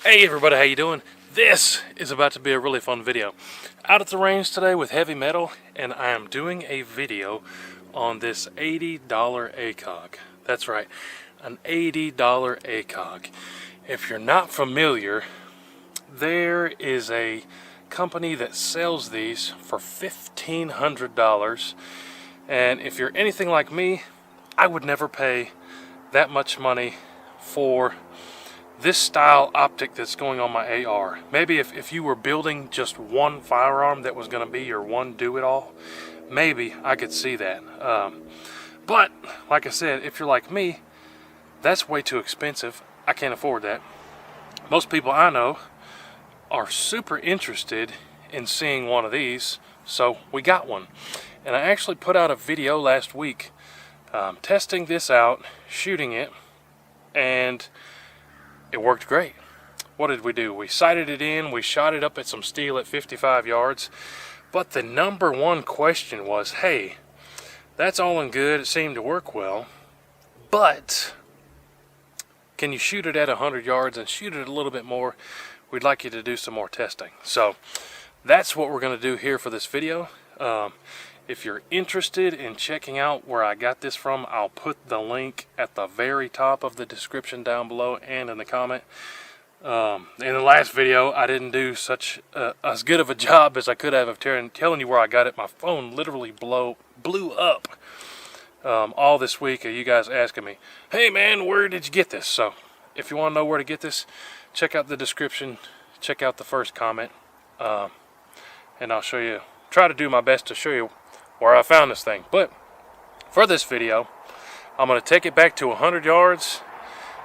Hey everybody, how you doing? This is about to be a really fun video. Out at the range today with heavy metal, and I am doing a video on this $80 ACOG. That's right, an $80 ACOG. If you're not familiar, there is a company that sells these for $1,500, and if you're anything like me, I would never pay that much money for this style optic that's going on my AR. Maybe if you were building just one firearm that was going to be your one do-it-all, maybe I could see that. But like I said, if you're like me, that's way too expensive. I can't afford that. Most people I know are super interested in seeing one of these, so we got one. And I actually put out a video last week testing this out, shooting it, and it worked great. What did we do? We sighted it in, we shot it up at some steel at 55 yards, but the number one question was, hey, that's all and good, it seemed to work well, but can you shoot it at 100 yards and shoot it a little bit more? We'd like you to do some more testing. So that's what we're going to do here for this video. If you're interested in checking out where I got this from, I'll put the link at the very top of the description down below and in the comment. In the last video, I didn't do such as good of a job as I could have of telling you where I got it. My phone literally blew up all this week of you guys asking me, hey man, where did you get this? So if you want to know where to get this, check out the description, check out the first comment, and I'll show you, try to do my best to show you where I found this thing. But for this video, I'm going to take it back to 100 yards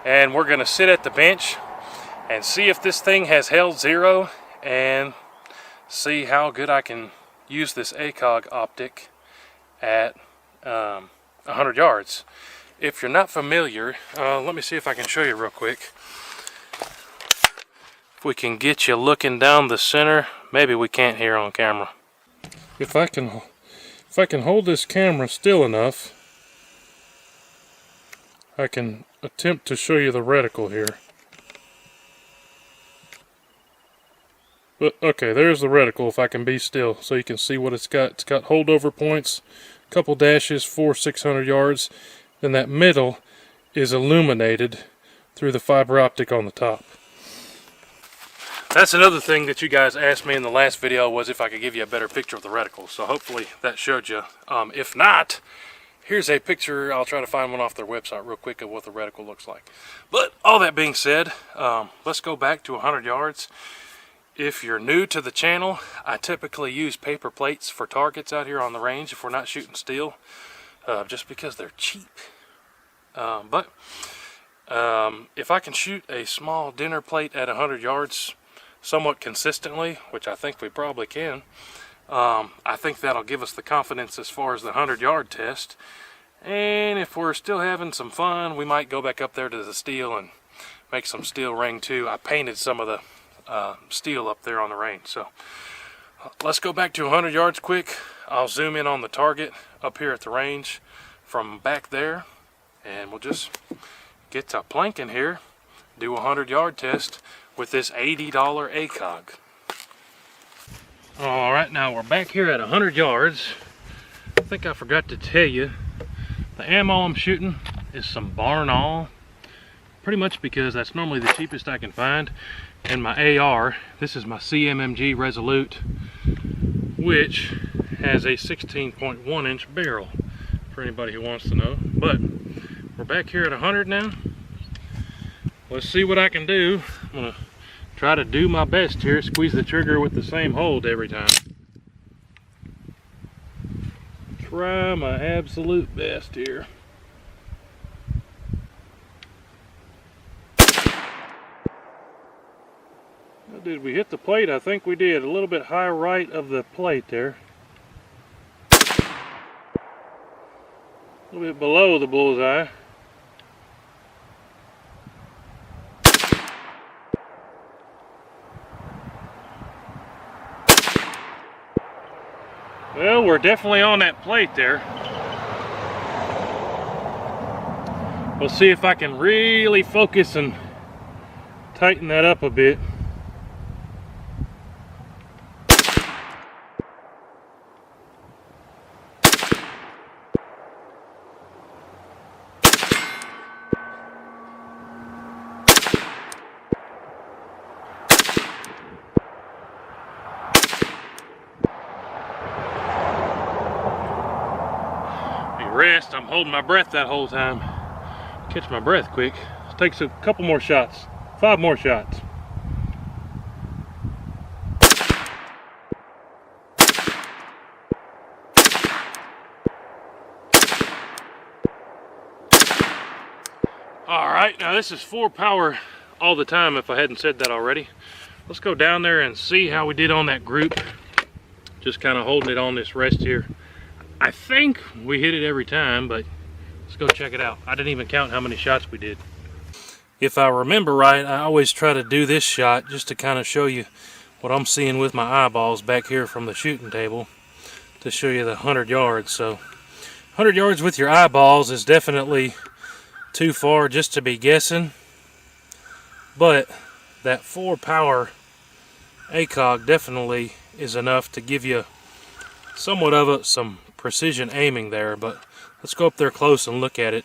and we're going to sit at the bench and see if this thing has held zero and see how good I can use this ACOG optic at 100 yards. If you're not familiar, let me see if I can show you real quick. If we can get you looking down the center. Maybe we can't here on camera. If I can hold this camera still enough, I can attempt to show you the reticle here. But okay, there's the reticle if I can be still, so you can see what it's got. It's got holdover points, a couple dashes for 600 yards, and that middle is illuminated through the fiber optic on the top. That's another thing that you guys asked me in the last video, was if I could give you a better picture of the reticle. So hopefully that showed you. If not, here's a picture. I'll try to find one off their website real quick of what the reticle looks like. But all that being said, let's go back to 100 yards. If you're new to the channel, I typically use paper plates for targets out here on the range if we're not shooting steel, just because they're cheap. But if I can shoot a small dinner plate at 100 yards somewhat consistently, which I think we probably can, I think that'll give us the confidence as far as the 100-yard test. And if we're still having some fun, we might go back up there to the steel and make some steel ring too. I painted some of the steel up there on the range. So let's go back to 100 yards quick. I'll zoom in on the target up here at the range from back there, and we'll just get to planking here, do a 100-yard test with this $80 ACOG. Alright, now we're back here at 100 yards. I think I forgot to tell you, the ammo I'm shooting is some Barnall, pretty much because that's normally the cheapest I can find. And my AR, this is my CMMG Resolute, which has a 16.1 inch barrel, for anybody who wants to know. But we're back here at 100 now. Let's see what I can do. I'm gonna try to do my best here, squeeze the trigger with the same hold every time. Try my absolute best here. Did we hit the plate? I think we did. A little bit high right of the plate there. A little bit below the bullseye. Well, we're definitely on that plate there. We'll see if I can really focus and tighten that up a bit. Rest. I'm holding my breath that whole time. Catch my breath quick. Takes a couple more shots. 5 more shots. Alright, now this is 4 power all the time if I hadn't said that already. Let's go down there and see how we did on that group. Just kind of holding it on this rest here. I think we hit it every time, but let's go check it out. I didn't even count how many shots we did. If I remember right, I always try to do this shot just to kind of show you what I'm seeing with my eyeballs back here from the shooting table to show you the 100 yards. So 100 yards with your eyeballs is definitely too far just to be guessing, but that 4 power ACOG definitely is enough to give you somewhat of some precision aiming there. But let's go up there close and look at it.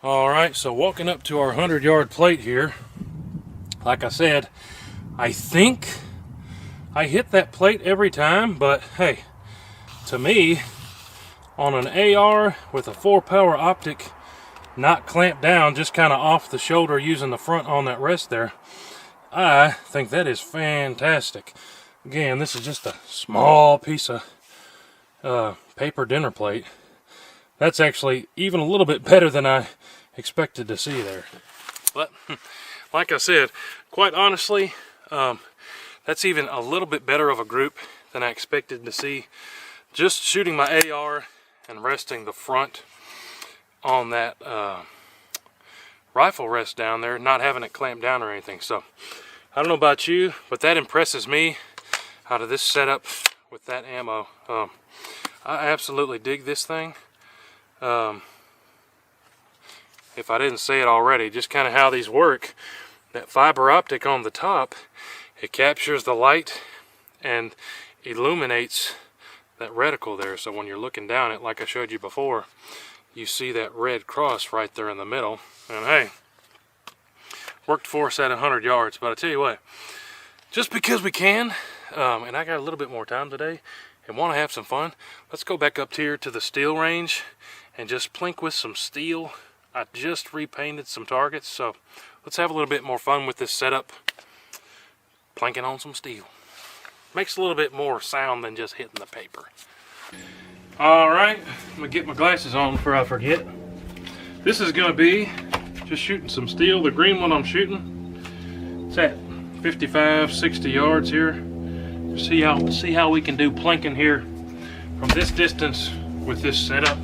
Alright, so walking up to our 100-yard plate here, like I said, I think I hit that plate every time, but hey, to me, on an AR with a 4 power optic, not clamped down, just kind of off the shoulder using the front on that rest there, I think that is fantastic. Again, this is just a small piece of paper dinner plate. That's actually even a little bit better than I expected to see there. But like I said, quite honestly, that's even a little bit better of a group than I expected to see. Just shooting my AR and resting the front on that rifle rest down there, not having it clamped down or anything. So I don't know about you, but that impresses me out of this setup with that ammo. I absolutely dig this thing. If I didn't say it already, just kind of how these work. That fiber optic on the top, it captures the light and illuminates that reticle there. So when you're looking down it, like I showed you before, you see that red cross right there in the middle. And hey, worked for us at 100 yards. But I tell you what, just because we can, and I got a little bit more time today and want to have some fun, let's go back up here to the steel range and just plink with some steel. I just repainted some targets, so let's have a little bit more fun with this setup, planking on some steel. Makes a little bit more sound than just hitting the paper. Alright, I'm going to get my glasses on before I forget. This is going to be just shooting some steel. The green one I'm shooting, it's at 55, 60 yards here. See how we can do planking here from this distance with this setup,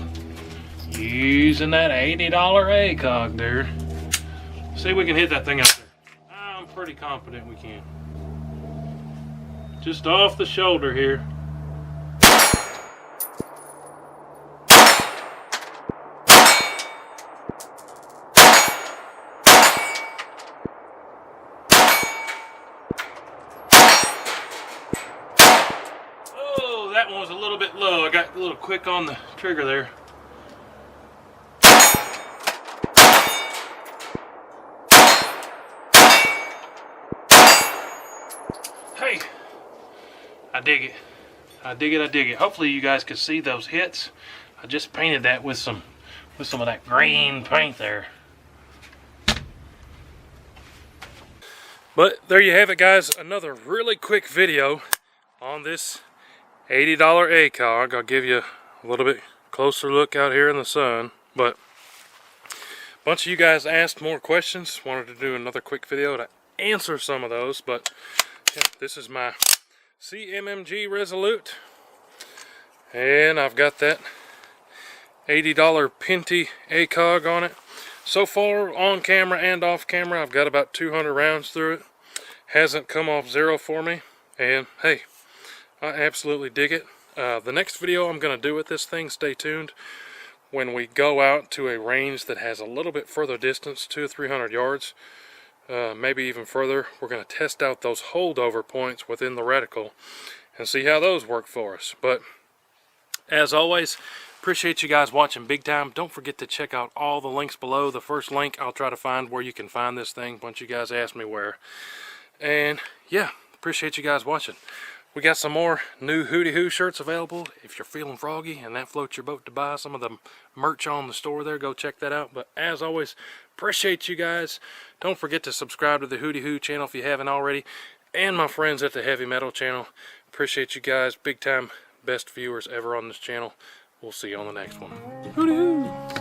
using that $80 ACOG there. See if we can hit that thing out there. I'm pretty confident we can. Just off the shoulder here. Oh, that one was a little bit low. I got a little quick on the trigger there. Hey, I dig it. I dig it. I dig it. Hopefully you guys can see those hits. I just painted that with some of that green paint there. But there you have it, guys. Another really quick video on this $80 ACOG. I'll give you a little bit closer look out here in the sun. But a bunch of you guys asked more questions. Wanted to do another quick video to answer some of those. But yeah, this is my CMMG Resolute, and I've got that $80 Pinty ACOG on it. So far, on camera and off camera, I've got about 200 rounds through it. Hasn't come off zero for me, and hey, I absolutely dig it. The next video I'm going to do with this thing, stay tuned, when we go out to a range that has a little bit further distance, 200 or 300 yards. maybe even further. We're going to test out those holdover points within the reticle and see how those work for us. But as always, appreciate you guys watching big time. Don't forget to check out all the links below. The first link I'll try to find where you can find this thing once you guys ask me where. And yeah, appreciate you guys watching. We got some more new WHOTEEWHO shirts available. If you're feeling froggy and that floats your boat to buy some of the merch on the store there, go check that out. But as always, appreciate you guys. Don't forget to subscribe to the WHOTEEWHO channel if you haven't already. And my friends at the Heavy Metal channel. Appreciate you guys. Big time. Best viewers ever on this channel. We'll see you on the next one. WHOTEEWHO!